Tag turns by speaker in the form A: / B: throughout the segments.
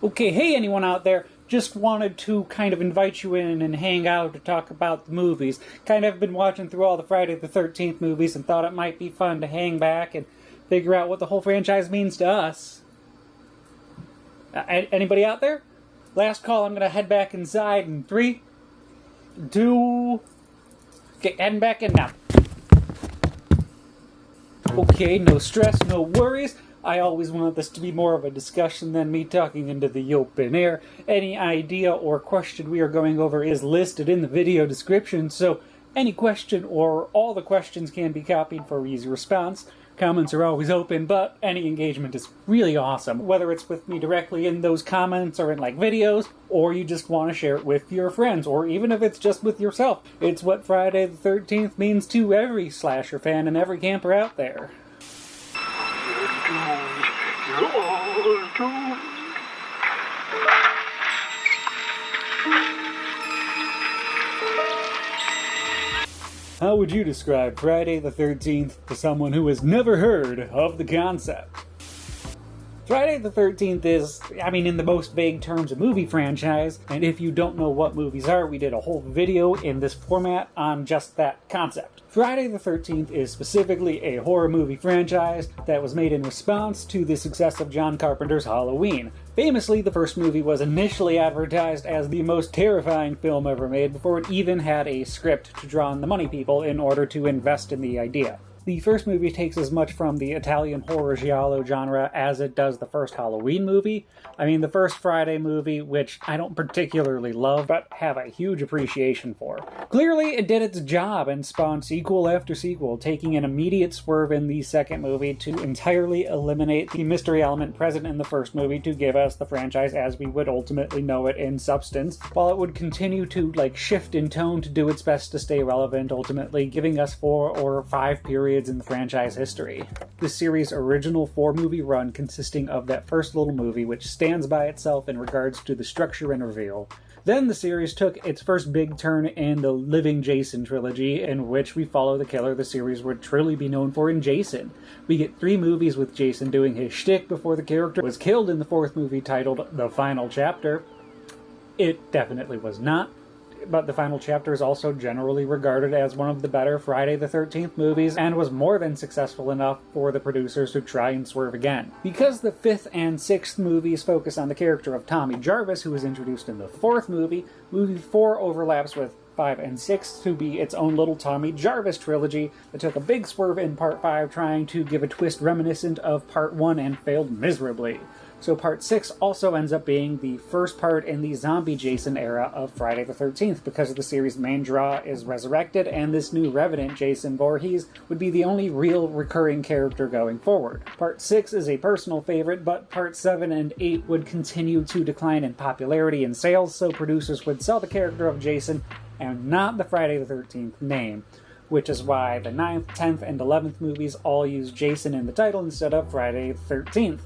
A: Okay, hey anyone out there, just wanted to kind of invite you in and hang out to talk about the movies. Kind of been watching through all the Friday the 13th movies and thought it might be fun to hang back and figure out what the whole franchise means to us. Anybody out there? Last call, I'm gonna head back inside in 3, 2... Okay, heading back in now. Okay, no stress, no worries. I always want this to be more of a discussion than me talking into the open air. Any idea or question we are going over is listed in the video description, so any question or all the questions can be copied for easy response. Comments are always open, but any engagement is really awesome, whether it's with me directly in those comments or in like videos, or you just want to share it with your friends, or even if it's just with yourself. It's what Friday the 13th means to every slasher fan and every camper out there. You're doomed. How would you describe Friday the 13th to someone who has never heard of the concept? Friday the 13th is, in the most vague terms, a movie franchise, and if you don't know what movies are, we did a whole video in this format on just that concept. Friday the 13th is specifically a horror movie franchise that was made in response to the success of John Carpenter's Halloween. Famously, the first movie was initially advertised as the most terrifying film ever made before it even had a script to draw in the money people in order to invest in the idea. The first movie takes as much from the Italian horror giallo genre as it does the first Halloween movie. The first Friday movie, which I don't particularly love, but have a huge appreciation for. Clearly, it did its job and spawned sequel after sequel, taking an immediate swerve in the second movie to entirely eliminate the mystery element present in the first movie to give us the franchise as we would ultimately know it in substance, while it would continue to shift in tone to do its best to stay relevant, ultimately giving us 4 or 5 periods in the franchise history. The series' original 4-movie run consisting of that first little movie, which stands by itself in regards to the structure and reveal. Then the series took its first big turn in the Living Jason trilogy, in which we follow the killer the series would truly be known for in Jason. We get 3 movies with Jason doing his shtick before the character was killed in the 4th movie titled The Final Chapter. It definitely was not. But The Final Chapter is also generally regarded as one of the better Friday the 13th movies and was more than successful enough for the producers to try and swerve again. Because the 5th and 6th movies focus on the character of Tommy Jarvis, who was introduced in the 4th movie, movie 4 overlaps with 5 and 6 to be its own little Tommy Jarvis trilogy that took a big swerve in Part 5 trying to give a twist reminiscent of Part 1 and failed miserably. So Part 6 also ends up being the first part in the zombie Jason era of Friday the 13th because the series' main draw is resurrected and this new revenant, Jason Voorhees, would be the only real recurring character going forward. Part 6 is a personal favorite, but Part 7 and 8 would continue to decline in popularity and sales, so producers would sell the character of Jason and not the Friday the 13th name, which is why the 9th, 10th, and 11th movies all use Jason in the title instead of Friday the 13th.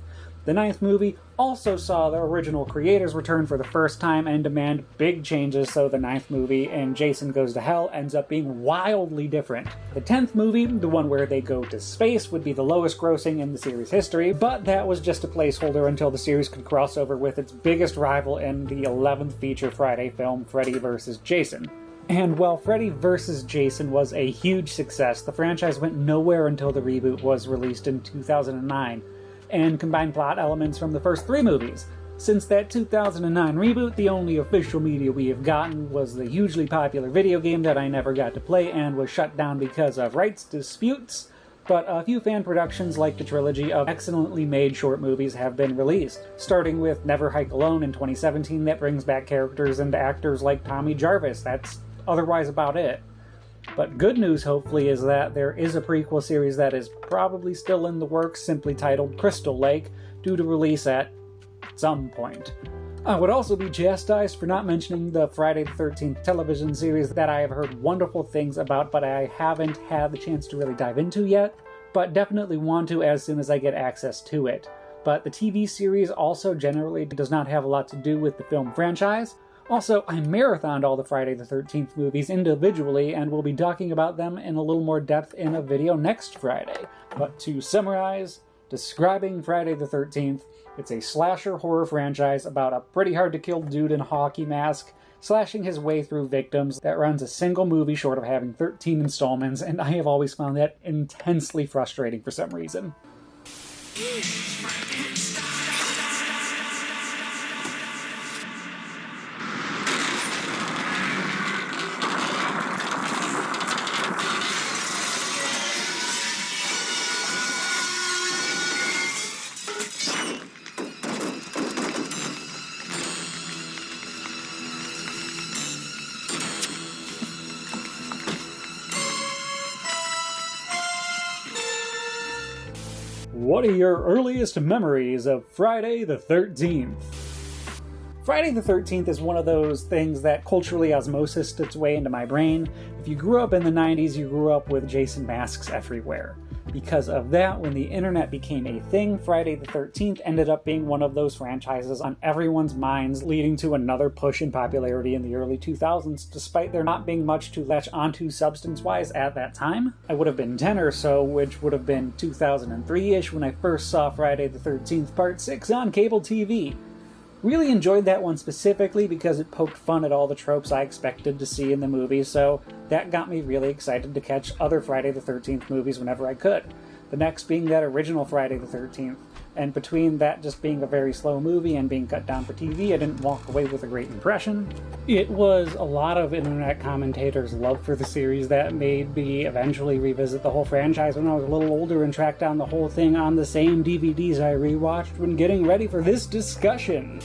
A: The 9th movie also saw the original creators return for the first time and demand big changes, so the 9th movie and Jason Goes to Hell ends up being wildly different. The 10th movie, the one where they go to space, would be the lowest grossing in the series' history, but that was just a placeholder until the series could cross over with its biggest rival in the 11th feature Friday film, Freddy vs. Jason. And while Freddy vs. Jason was a huge success, the franchise went nowhere until the reboot was released in 2009. And combined plot elements from the first 3 movies. Since that 2009 reboot, the only official media we have gotten was the hugely popular video game that I never got to play and was shut down because of rights disputes, but a few fan productions like the trilogy of excellently made short movies have been released, starting with Never Hike Alone in 2017 that brings back characters and actors like Tommy Jarvis. That's otherwise about it. But good news, hopefully, is that there is a prequel series that is probably still in the works, simply titled Crystal Lake, due to release at some point. I would also be chastised for not mentioning the Friday the 13th television series that I have heard wonderful things about, but I haven't had the chance to really dive into yet, but definitely want to as soon as I get access to it. But the TV series also generally does not have a lot to do with the film franchise. Also, I marathoned all the Friday the 13th movies individually and will be talking about them in a little more depth in a video next Friday. But to summarize, describing Friday the 13th. It's a slasher horror franchise about a pretty hard-to-kill dude in a hockey mask slashing his way through victims that runs a single movie short of having 13 installments, and I have always found that intensely frustrating for some reason. What are your earliest memories of Friday the 13th? Friday the 13th is one of those things that culturally osmosis its way into my brain. If you grew up in the 90s, you grew up with Jason masks everywhere. Because of that, when the internet became a thing, Friday the 13th ended up being one of those franchises on everyone's minds, leading to another push in popularity in the early 2000s, despite there not being much to latch onto substance-wise at that time. I would have been 10 or so, which would have been 2003-ish when I first saw Friday the 13th Part 6 on cable TV. Really enjoyed that one specifically because it poked fun at all the tropes I expected to see in the movie, so that got me really excited to catch other Friday the 13th movies whenever I could. The next being that original Friday the 13th, and between that just being a very slow movie and being cut down for TV, I didn't walk away with a great impression. It was a lot of internet commentators' love for the series that made me eventually revisit the whole franchise when I was a little older and track down the whole thing on the same DVDs I rewatched when getting ready for this discussion.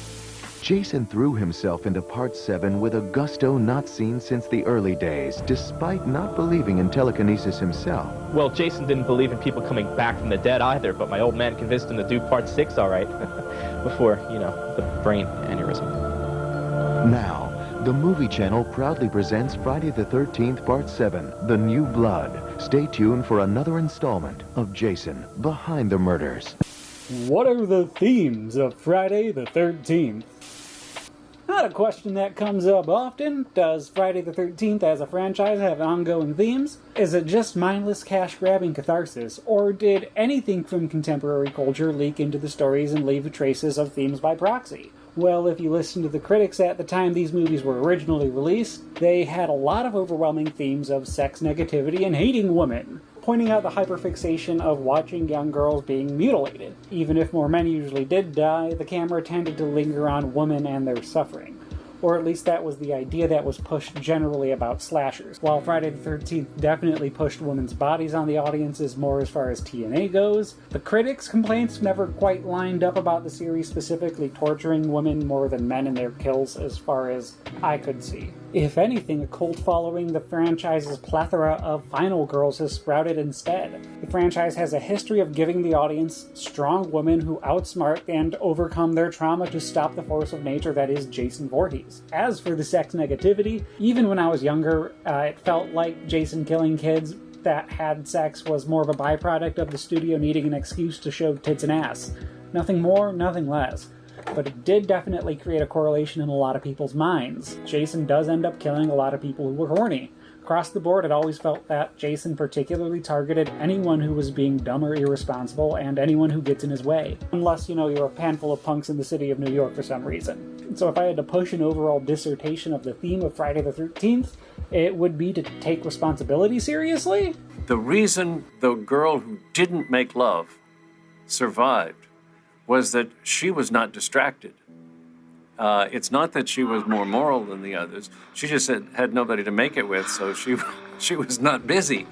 B: Jason threw himself into Part 7 with a gusto not seen since the early days, despite not believing in telekinesis himself.
C: Well, Jason didn't believe in people coming back from the dead either, but my old man convinced him to do Part 6 all right. Before, the brain aneurysm.
B: Now, the Movie Channel proudly presents Friday the 13th Part 7, The New Blood. Stay tuned for another installment of Jason Behind the Murders.
A: What are the themes of Friday the 13th? Not a question that comes up often. Does Friday the 13th as a franchise have ongoing themes? Is it just mindless cash-grabbing catharsis? Or did anything from contemporary culture leak into the stories and leave traces of themes by proxy? Well, if you listen to the critics at the time these movies were originally released, they had a lot of overwhelming themes of sex negativity and hating women, pointing out the hyperfixation of watching young girls being mutilated. Even if more men usually did die, the camera tended to linger on women and their suffering. Or at least that was the idea that was pushed generally about slashers. While Friday the 13th definitely pushed women's bodies on the audiences more as far as TNA goes, the critics' complaints never quite lined up about the series specifically torturing women more than men in their kills as far as I could see. If anything, a cult following the franchise's plethora of final girls has sprouted instead. The franchise has a history of giving the audience strong women who outsmart and overcome their trauma to stop the force of nature that is Jason Voorhees. As for the sex negativity, even when I was younger, it felt like Jason killing kids that had sex was more of a byproduct of the studio needing an excuse to show tits and ass. Nothing more, nothing less. But it did definitely create a correlation in a lot of people's minds. Jason does end up killing a lot of people who were horny. Across the board, it always felt that Jason particularly targeted anyone who was being dumb or irresponsible and anyone who gets in his way. Unless, you're a handful of punks in the city of New York for some reason. So if I had to push an overall dissertation of the theme of Friday the 13th, it would be to take responsibility seriously?
D: The reason the girl who didn't make love survived was that she was not distracted. It's not that she was more moral than the others. She just had nobody to make it with, so she was not busy.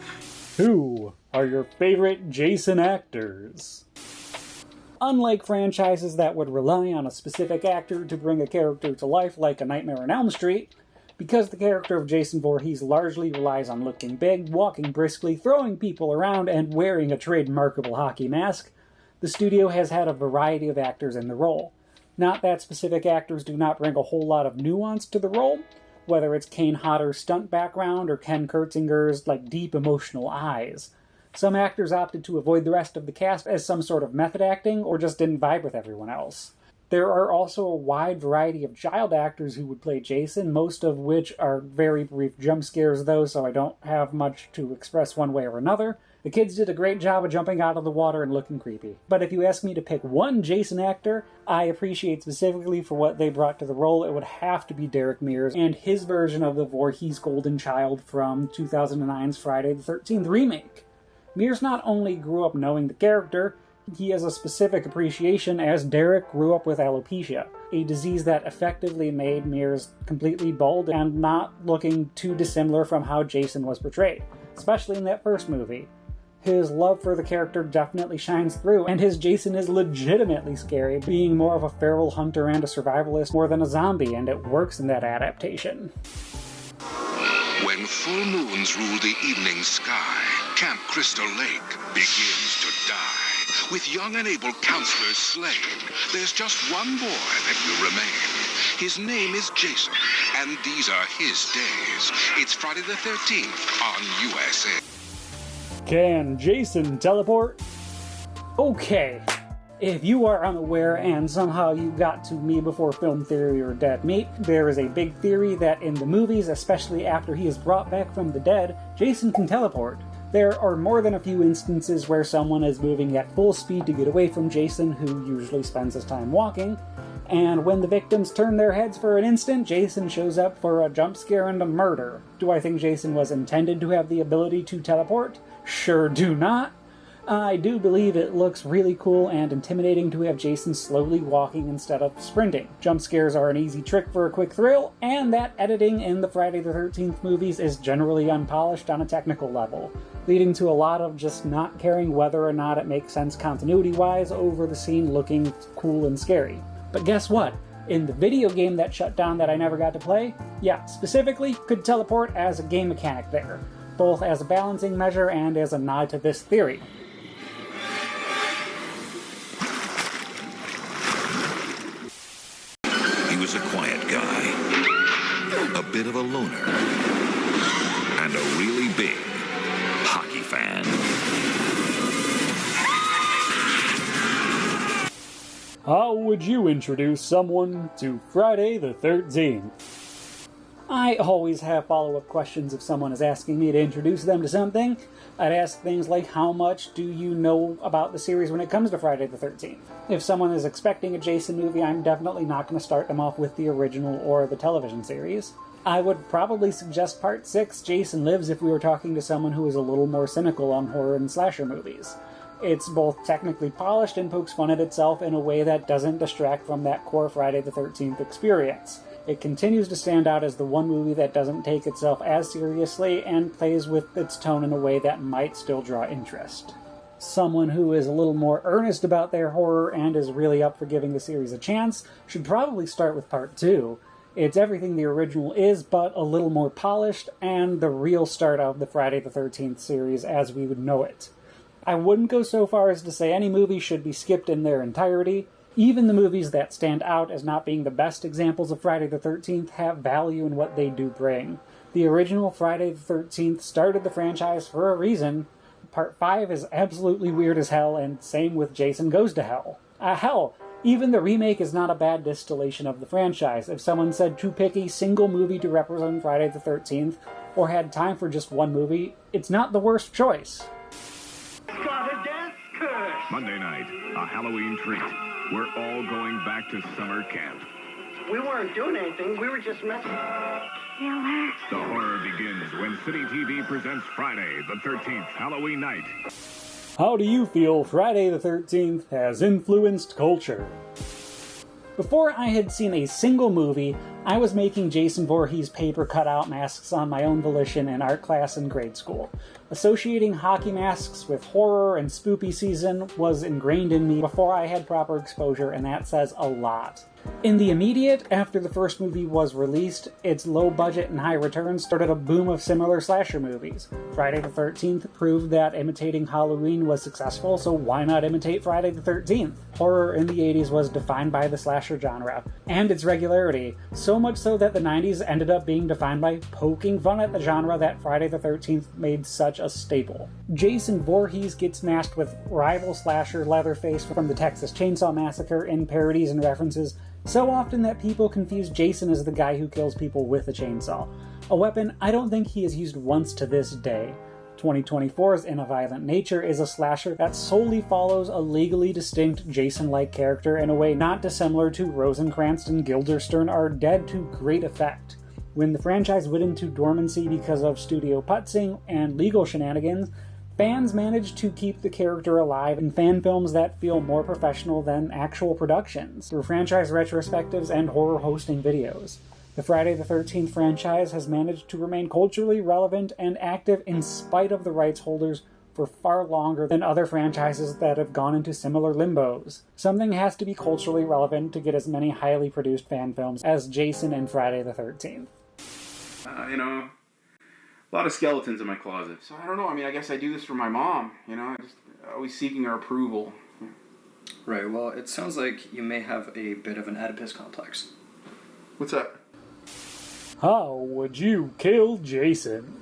A: Who are your favorite Jason actors? Unlike franchises that would rely on a specific actor to bring a character to life like A Nightmare on Elm Street, because the character of Jason Voorhees largely relies on looking big, walking briskly, throwing people around, and wearing a trademarkable hockey mask, the studio has had a variety of actors in the role. Not that specific actors do not bring a whole lot of nuance to the role, whether it's Kane Hodder's stunt background or Ken Kurtzinger's deep emotional eyes. Some actors opted to avoid the rest of the cast as some sort of method acting or just didn't vibe with everyone else. There are also a wide variety of child actors who would play Jason, most of which are very brief jump scares though, so I don't have much to express one way or another. The kids did a great job of jumping out of the water and looking creepy. But if you ask me to pick one Jason actor I appreciate specifically for what they brought to the role, it would have to be Derek Mears and his version of the Voorhees golden child from 2009's Friday the 13th remake. Mears not only grew up knowing the character, he has a specific appreciation as Derek grew up with alopecia, a disease that effectively made Mears completely bald and not looking too dissimilar from how Jason was portrayed, especially in that first movie. His love for the character definitely shines through, and his Jason is legitimately scary, being more of a feral hunter and a survivalist more than a zombie, and it works in that adaptation.
E: When full moons rule the evening sky, Camp Crystal Lake begins to die. With young and able counselors slain, there's just one boy that will remain. His name is Jason, and these are his days. It's Friday the 13th on USA.
A: Can Jason teleport? Okay, if you are unaware and somehow you got to me before film theory or dead meat, there is a big theory that in the movies, especially after he is brought back from the dead, Jason can teleport. There are more than a few instances where someone is moving at full speed to get away from Jason, who usually spends his time walking, and when the victims turn their heads for an instant, Jason shows up for a jump scare and a murder. Do I think Jason was intended to have the ability to teleport? Sure do not. I do believe it looks really cool and intimidating to have Jason slowly walking instead of sprinting. Jump scares are an easy trick for a quick thrill, and that editing in the Friday the 13th movies is generally unpolished on a technical level, leading to a lot of just not caring whether or not it makes sense continuity-wise over the scene looking cool and scary. But guess what? In the video game that shut down that I never got to play, yeah, specifically could teleport as a game mechanic there, both as a balancing measure and as a nod to this theory.
E: He was a quiet guy, a bit of a loner, and a really big hockey fan.
A: How would you introduce someone to Friday the 13th? I always have follow-up questions if someone is asking me to introduce them to something. I'd ask things like, how much do you know about the series when it comes to Friday the 13th? If someone is expecting a Jason movie, I'm definitely not going to start them off with the original or the television series. I would probably suggest Part 6, Jason Lives, if we were talking to someone who is a little more cynical on horror and slasher movies. It's both technically polished and pokes fun at itself in a way that doesn't distract from that core Friday the 13th experience. It continues to stand out as the one movie that doesn't take itself as seriously and plays with its tone in a way that might still draw interest. Someone who is a little more earnest about their horror and is really up for giving the series a chance should probably start with Part 2. It's everything the original is, but a little more polished, and the real start of the Friday the 13th series as we would know it. I wouldn't go so far as to say any movie should be skipped in their entirety. Even the movies that stand out as not being the best examples of Friday the 13th have value in what they do bring. The original Friday the 13th started the franchise for a reason. Part 5 is absolutely weird as hell, and same with Jason Goes to Hell. Hell, even the remake is not a bad distillation of the franchise. If someone said to pick a single movie to represent Friday the 13th, or had time for just one movie, it's not the worst choice.
F: Got a death curse!
G: Monday night, a Halloween treat. We're all going back to summer camp.
F: We weren't doing anything, we were just messing.
G: The horror begins when City TV presents Friday the 13th, Halloween night.
A: How do you feel Friday the 13th has influenced culture? Before I had seen a single movie, I was making Jason Voorhees paper cutout masks on my own volition in art class in grade school. Associating hockey masks with horror and spoopy season was ingrained in me before I had proper exposure, and that says a lot. In the immediate, after the first movie was released, its low budget and high returns started a boom of similar slasher movies. Friday the 13th proved that imitating Halloween was successful, so why not imitate Friday the 13th? Horror in the 80s was defined by the slasher genre, and its regularity, so much so that the 90s ended up being defined by poking fun at the genre that Friday the 13th made such a staple. Jason Voorhees gets matched with rival slasher Leatherface from the Texas Chainsaw Massacre in parodies and references so often that people confuse Jason as the guy who kills people with a chainsaw, a weapon I don't think he has used once to this day. 2024's In a Violent Nature is a slasher that solely follows a legally distinct Jason-like character in a way not dissimilar to Rosencrantz and Guildenstern are dead to great effect. When the franchise went into dormancy because of studio putzing and legal shenanigans, fans managed to keep the character alive in fan films that feel more professional than actual productions, through franchise retrospectives and horror hosting videos. The Friday the 13th franchise has managed to remain culturally relevant and active in spite of the rights holders for far longer than other franchises that have gone into similar limbos. Something has to be culturally relevant to get as many highly produced fan films as Jason and Friday the 13th.
H: A lot of skeletons in my closet. So I don't know, I guess I do this for my mom, I'm just always seeking her approval.
I: Right, well, it sounds like you may have a bit of an Oedipus complex.
H: What's that?
A: How would you kill Jason?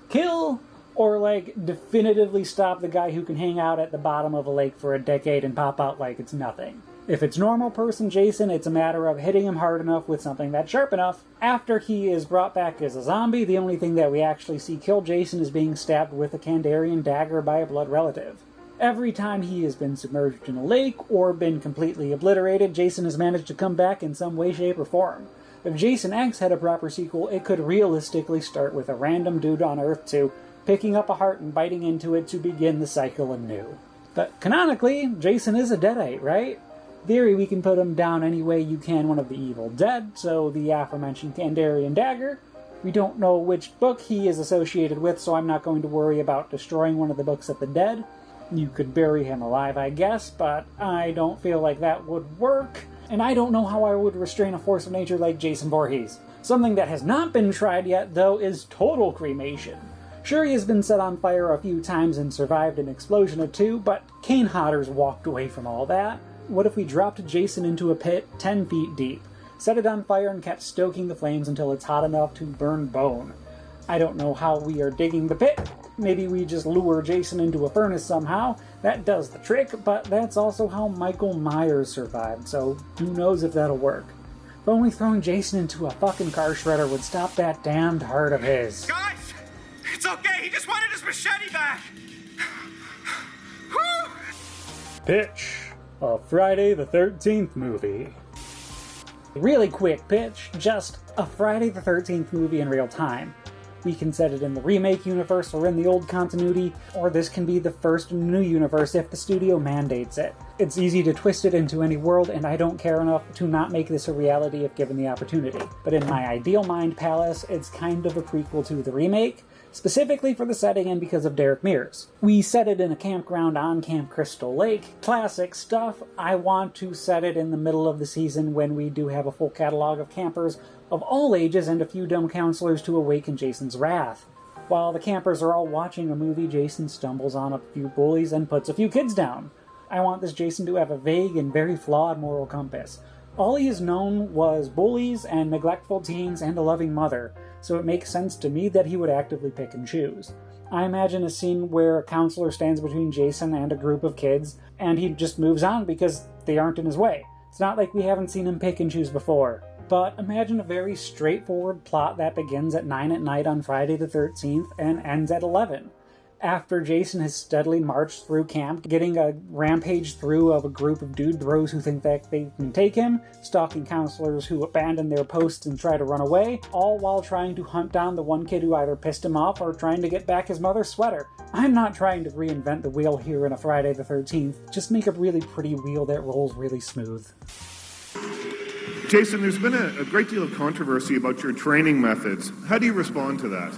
A: Kill, or definitively stop the guy who can hang out at the bottom of a lake for a decade and pop out like it's nothing. If it's normal person Jason, it's a matter of hitting him hard enough with something that's sharp enough. After he is brought back as a zombie, the only thing that we actually see kill Jason is being stabbed with a Kandarian dagger by a blood relative. Every time he has been submerged in a lake or been completely obliterated, Jason has managed to come back in some way, shape, or form. If Jason X had a proper sequel, it could realistically start with a random dude on Earth 2 picking up a heart and biting into it to begin the cycle anew. But canonically, Jason is a Deadite, right? Theory, we can put him down any way you can one of the evil dead, so the aforementioned Kandarian dagger. We don't know which book he is associated with, so I'm not going to worry about destroying one of the books of the dead. You could bury him alive, I guess, but I don't feel like that would work. And I don't know how I would restrain a force of nature like Jason Voorhees. Something that has not been tried yet, though, is total cremation. Sure, he has been set on fire a few times and survived an explosion or two, but Kane Hodder's walked away from all that. What if we dropped Jason into a pit 10 feet deep, set it on fire and kept stoking the flames until it's hot enough to burn bone? I don't know how we are digging the pit. Maybe we just lure Jason into a furnace somehow. That does the trick, but that's also how Michael Myers survived, so who knows if that'll work. If only throwing Jason into a fucking car shredder would stop that damned heart of his.
J: Guys! It's okay, he just wanted his machete back! Whew!
A: Pitch. A Friday the 13th movie. Really quick pitch, just a Friday the 13th movie in real time. We can set it in the remake universe or in the old continuity, or this can be the first new universe if the studio mandates it. It's easy to twist it into any world, and I don't care enough to not make this a reality if given the opportunity. But in my ideal mind palace, it's kind of a prequel to the remake, specifically for the setting and because of Derek Mears. We set it in a campground on Camp Crystal Lake. Classic stuff. I want to set it in the middle of the season when we do have a full catalog of campers of all ages and a few dumb counselors to awaken Jason's wrath. While the campers are all watching a movie, Jason stumbles on a few bullies and puts a few kids down. I want this Jason to have a vague and very flawed moral compass. All he has known was bullies and neglectful teens and a loving mother, so it makes sense to me that he would actively pick and choose. I imagine a scene where a counselor stands between Jason and a group of kids, and he just moves on because they aren't in his way. It's not like we haven't seen him pick and choose before. But imagine a very straightforward plot that begins at 9 at night on Friday the 13th and ends at 11. After Jason has steadily marched through camp, getting a rampage through of a group of dude bros who think that they can take him, stalking counselors who abandon their posts and try to run away, all while trying to hunt down the one kid who either pissed him off or trying to get back his mother's sweater. I'm not trying to reinvent the wheel here in a Friday the 13th, just make a really pretty wheel that rolls really smooth.
K: Jason, there's been a great deal of controversy about your training methods. How do you respond to that?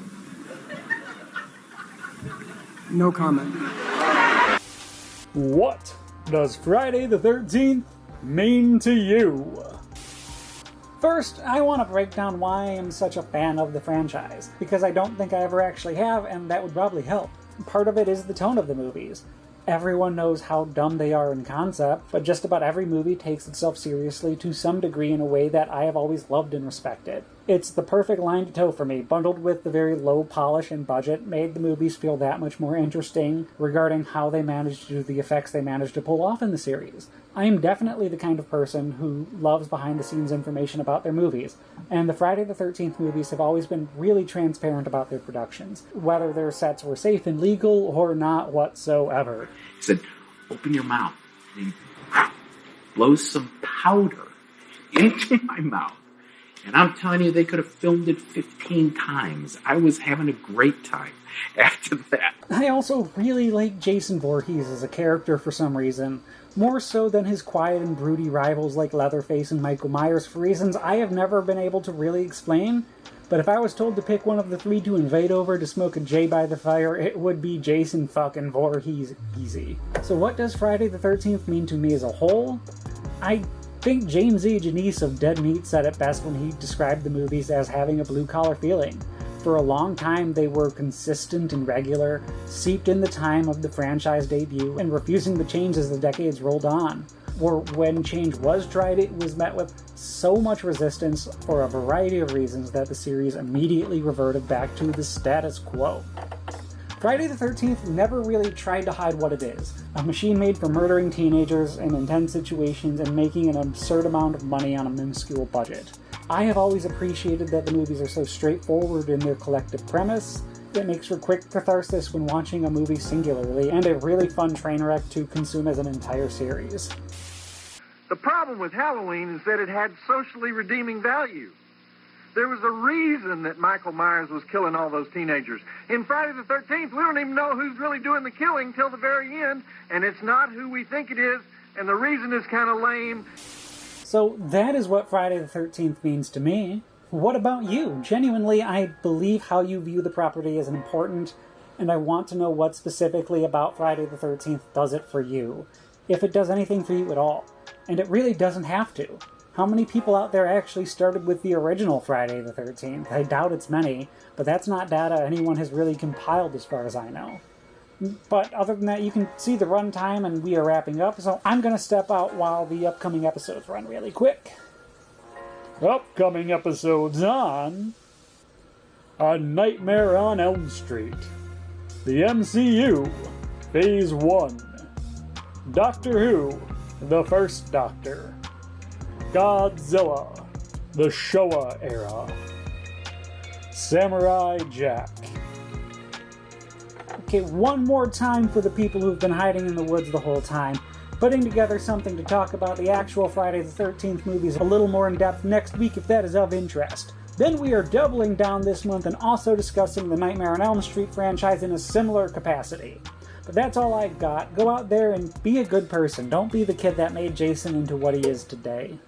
L: No comment.
A: What does Friday the 13th mean to you? First, I want to break down why I am such a fan of the franchise, because I don't think I ever actually have, and that would probably help. Part of it is the tone of the movies. Everyone knows how dumb they are in concept, but just about every movie takes itself seriously to some degree in a way that I have always loved and respected. It's the perfect line to toe for me, bundled with the very low polish and budget, made the movies feel that much more interesting regarding how they managed to do the effects they managed to pull off in the series. I am definitely the kind of person who loves behind-the-scenes information about their movies, and the Friday the 13th movies have always been really transparent about their productions, whether their sets were safe and legal or not whatsoever.
M: He said, open your mouth. And he blows some powder into my mouth. And I'm telling you, they could have filmed it 15 times. I was having a great time after that.
A: I also really like Jason Voorhees as a character for some reason, more so than his quiet and broody rivals like Leatherface and Michael Myers for reasons I have never been able to really explain. But if I was told to pick one of the three to invade over to smoke a J by the fire, it would be Jason fucking Voorhees easy. So what does Friday the 13th mean to me as a whole? I think James E. Janice of Dead Meat said it best when he described the movies as having a blue-collar feeling. For a long time, they were consistent and regular, steeped in the time of the franchise debut, and refusing to change as the decades rolled on. Or when change was tried, it was met with so much resistance for a variety of reasons that the series immediately reverted back to the status quo. Friday the 13th never really tried to hide what it is. A machine made for murdering teenagers in intense situations and making an absurd amount of money on a minuscule budget. I have always appreciated that the movies are so straightforward in their collective premise. It makes for quick catharsis when watching a movie singularly, and a really fun train wreck to consume as an entire series.
N: The problem with Halloween is that it had socially redeeming value. There was a reason that Michael Myers was killing all those teenagers. In Friday the 13th, we don't even know who's really doing the killing till the very end, and it's not who we think it is, and the reason is kind of lame.
A: So that is what Friday the 13th means to me. What about you? Genuinely, I believe how you view the property is important, and I want to know what specifically about Friday the 13th does it for you. If it does anything for you at all. And it really doesn't have to. How many people out there actually started with the original Friday the 13th? I doubt it's many, but that's not data anyone has really compiled as far as I know. But other than that, you can see the runtime and we are wrapping up, so I'm going to step out while the upcoming episodes run really quick. Upcoming episodes on A Nightmare on Elm Street, the MCU, Phase 1, Doctor Who, The First Doctor, Godzilla, the Showa Era, Samurai Jack. Okay, one more time for the people who've been hiding in the woods the whole time. Putting together something to talk about the actual Friday the 13th movies a little more in depth next week if that is of interest. Then we are doubling down this month and also discussing the Nightmare on Elm Street franchise in a similar capacity. But that's all I've got. Go out there and be a good person. Don't be the kid that made Jason into what he is today.